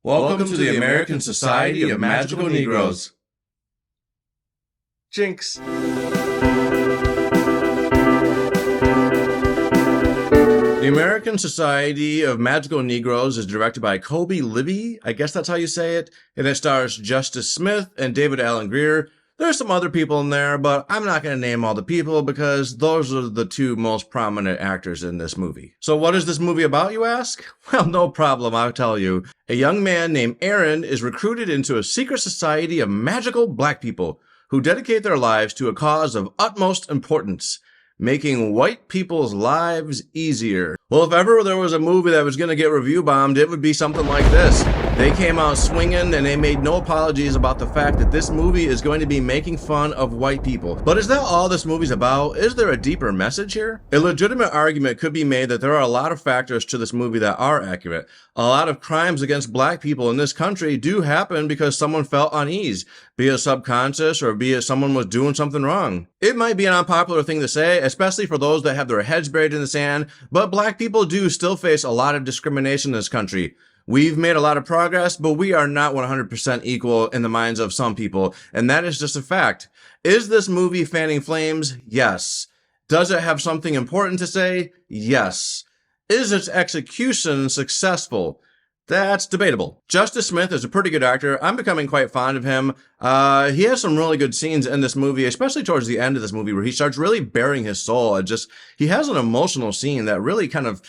Welcome to the American Society of Magical Negroes. Jinx. The American Society of Magical Negroes is directed by Kobi Libii, I guess that's how you say it, and it stars Justice Smith and David Alan Grier. There's some other people in there, but I'm not going to name all the people because those are the two most prominent actors in this movie. So what is this movie about, you ask? Well, no problem, I'll tell you. A young man named Aaron is recruited into a secret society of magical black people who dedicate their lives to a cause of utmost importance: making white people's lives easier. Well, if ever there was a movie that was going to get review bombed, it would be something like this. They came out swinging and they made no apologies about the fact that this movie is going to be making fun of white people. But is that all this movie's about? Is there a deeper message here? A legitimate argument could be made that there are a lot of factors to this movie that are accurate. A lot of crimes against black people in this country do happen because someone felt unease, be it subconscious or be it someone was doing something wrong. It might be an unpopular thing to say, especially for those that have their heads buried in the sand, but black people do still face a lot of discrimination in this country. We've made a lot of progress, but we are not 100% equal in the minds of some people, and that is just a fact. Is this movie fanning flames? Yes. Does it have something important to say? Yes. Is its execution successful? That's debatable. Justice Smith is a pretty good actor. I'm becoming quite fond of him. He has some really good scenes in this movie, especially towards the end of this movie where he starts really bearing his soul. He has an emotional scene that really kind of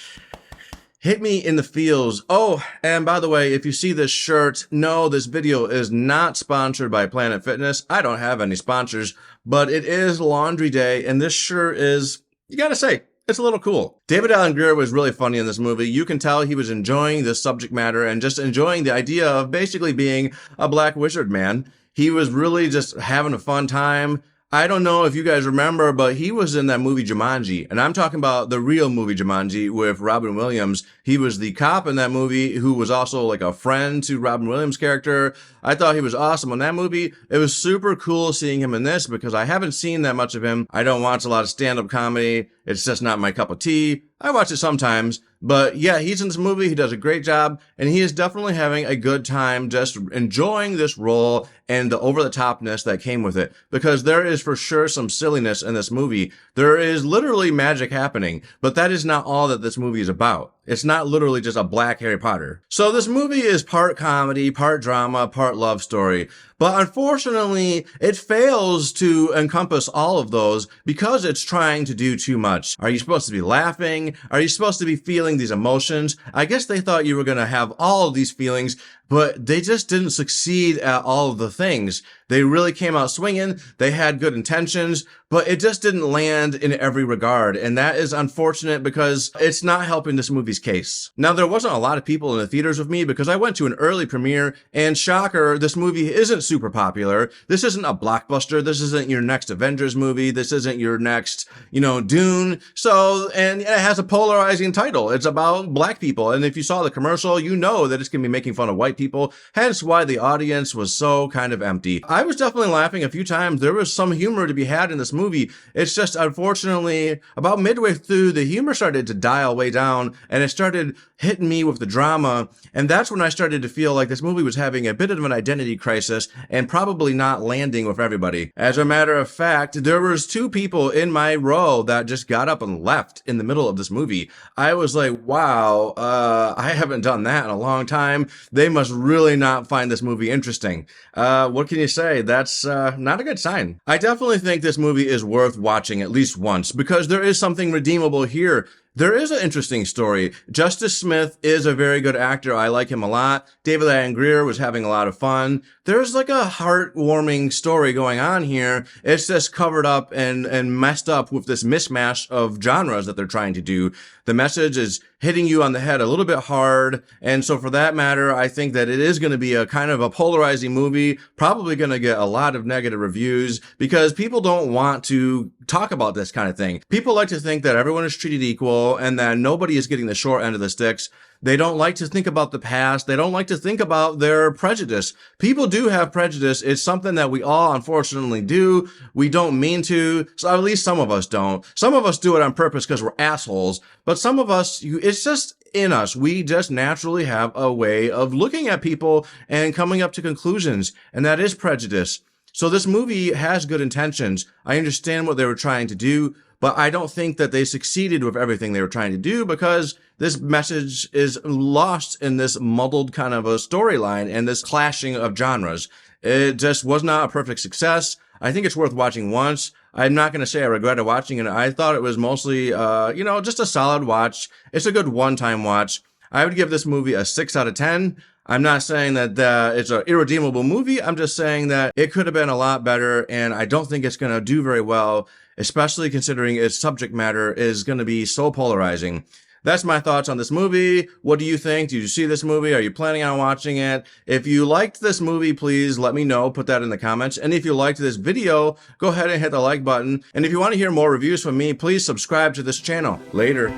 hit me in the feels. Oh, and by the way, if you see this shirt, no, this video is not sponsored by Planet Fitness. I don't have any sponsors, but it is laundry day, and this shirt is, you gotta say, it's a little cool. David Alan Grier was really funny in this movie. You can tell he was enjoying this subject matter and just enjoying the idea of basically being a black wizard man. He was really just having a fun time. I don't know if you guys remember, but he was in that movie Jumanji, and I'm talking about the real movie Jumanji with Robin Williams. He was the cop in that movie who was also like a friend to Robin Williams' character. I thought he was awesome in that movie. It was super cool seeing him in this because I haven't seen that much of him. I don't watch a lot of stand-up comedy. It's just not my cup of tea. I watch it sometimes, but yeah, he's in this movie. He does a great job, and he is definitely having a good time just enjoying this role and the over-the-topness that came with it, because there is for sure some silliness in this movie. There is literally magic happening, but that is not all that this movie is about. It's not literally just a black Harry Potter. So this movie is part comedy, part drama, part love story. But unfortunately, it fails to encompass all of those because it's trying to do too much. Are you supposed to be laughing? Are you supposed to be feeling these emotions? I guess they thought you were going to have all of these feelings, but they just didn't succeed at all of the things. They really came out swinging. They had good intentions, but it just didn't land in every regard. And that is unfortunate because it's not helping this movie's case. Now, there wasn't a lot of people in the theaters with me because I went to an early premiere, and shocker, this movie isn't super popular. This isn't a blockbuster. This isn't your next Avengers movie. This isn't your next, Dune. So, and it has a polarizing title. It's about black people. And if you saw the commercial, you know that it's going to be making fun of white people. Hence why the audience was so kind of empty. I was definitely laughing a few times. There was some humor to be had in this movie. It's just, unfortunately, about midway through, the humor started to dial way down, and it started hitting me with the drama. And that's when I started to feel like this movie was having a bit of an identity crisis and probably not landing with everybody. As a matter of fact, there was two people in my row that just got up and left in the middle of this movie. I was like, wow, I haven't done that in a long time. They must really not find this movie interesting. What can you say? That's not a good sign. I definitely think this movie is worth watching at least once because there is something redeemable here. There is an interesting story. Justice Smith is a very good actor. I like him a lot. David Alan Grier was having a lot of fun. There's like a heartwarming story going on here. It's just covered up and messed up with this mismatch of genres that they're trying to do. The message is hitting you on the head a little bit hard. And so for that matter, I think that it is going to be a kind of a polarizing movie, probably going to get a lot of negative reviews because people don't want to talk about this kind of thing. People like to think that everyone is treated equal and that nobody is getting the short end of the sticks. They don't like to think about the past. They don't like to think about their prejudice. People do have prejudice. It's something that we all unfortunately do. We don't mean to. So at least some of us don't. Some of us do it on purpose because we're assholes. But some of us, it's just in us. We just naturally have a way of looking at people and coming up to conclusions, and that is prejudice. So this movie has good intentions. I understand what they were trying to do, but I don't think that they succeeded with everything they were trying to do because this message is lost in this muddled kind of a storyline and this clashing of genres. It just was not a perfect success. I think it's worth watching once. I'm not going to say I regretted watching it. I thought it was mostly, just a solid watch. It's a good one-time watch. I would give this movie a 6 out of 10. I'm not saying that it's an irredeemable movie. I'm just saying that it could have been a lot better, and I don't think it's going to do very well, especially considering its subject matter is going to be so polarizing. That's my thoughts on this movie. What do you think? Did you see this movie? Are you planning on watching it? If you liked this movie, please let me know. Put that in the comments. And if you liked this video, go ahead and hit the like button. And if you want to hear more reviews from me, please subscribe to this channel. Later.